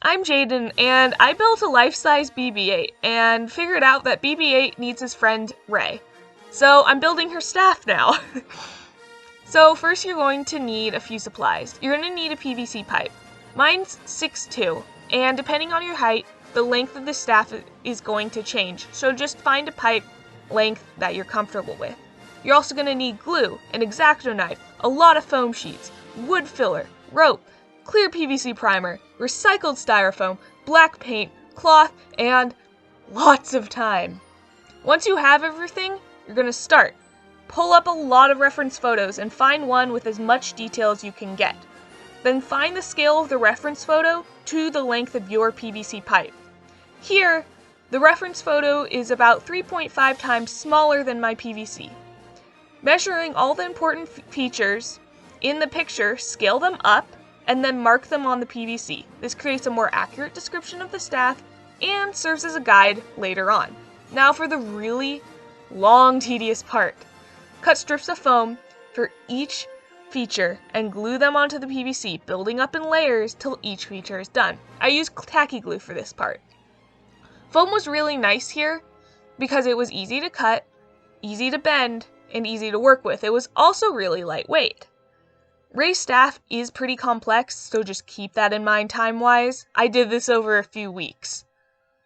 I'm Jaden, and I built a life-size BB-8 and figured out that BB-8 needs his friend Ray. So I'm building her staff now. So first you're going to need a few supplies. You're going to need a PVC pipe. Mine's 6'2", and depending on your height, the length of the staff is going to change. So just find a pipe length that you're comfortable with. You're also going to need glue, an X-Acto knife, a lot of foam sheets, wood filler, rope, clear PVC primer, recycled styrofoam, black paint, cloth, and lots of time. Once you have everything, you're going to start. Pull up a lot of reference photos and find one with as much detail as you can get. Then find the scale of the reference photo to the length of your PVC pipe. Here, the reference photo is about 3.5 times smaller than my PVC. Measuring all the important features in the picture, scale them up, and then mark them on the PVC. This creates a more accurate description of the staff and serves as a guide later on. Now for the really long, tedious part. Cut strips of foam for each feature and glue them onto the PVC, building up in layers till each feature is done. I used tacky glue for this part. Foam was really nice here because it was easy to cut, easy to bend, and easy to work with. It was also really lightweight. Ray's staff is pretty complex, so just keep that in mind time-wise. I did this over a few weeks.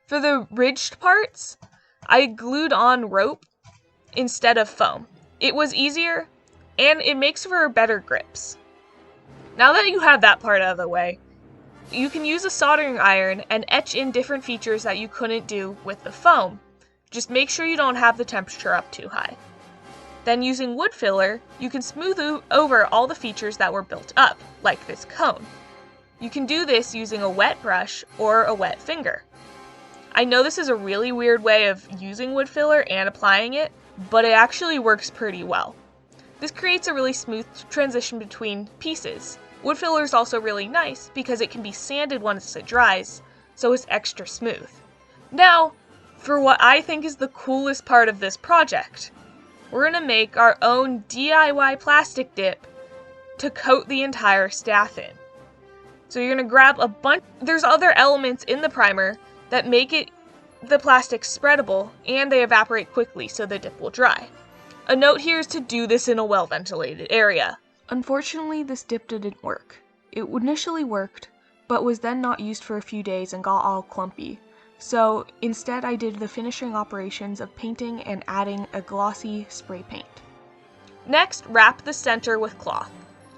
For the ridged parts, I glued on rope instead of foam. It was easier, and it makes for better grips. Now that you have that part out of the way, you can use a soldering iron and etch in different features that you couldn't do with the foam. Just make sure you don't have the temperature up too high. Then using wood filler, you can smooth over all the features that were built up, like this cone. You can do this using a wet brush or a wet finger. I know this is a really weird way of using wood filler and applying it, but it actually works pretty well. This creates a really smooth transition between pieces. Wood filler is also really nice because it can be sanded once it dries, so it's extra smooth. Now, for what I think is the coolest part of this project. We're going to make our own DIY plastic dip to coat the entire staff in. So you're going to grab a bunch. There's other elements in the primer that make the plastic spreadable, and they evaporate quickly so the dip will dry. A note here is to do this in a well-ventilated area. Unfortunately, this dip didn't work. It initially worked, but was then not used for a few days and got all clumpy. So instead I did the finishing operations of painting and adding a glossy spray paint. Next, wrap the center with cloth.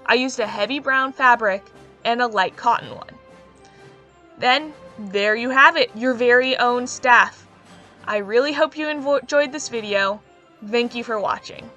I used a heavy brown fabric and a light cotton one. Then, there you have it, your very own staff. I really hope you enjoyed this video. Thank you for watching.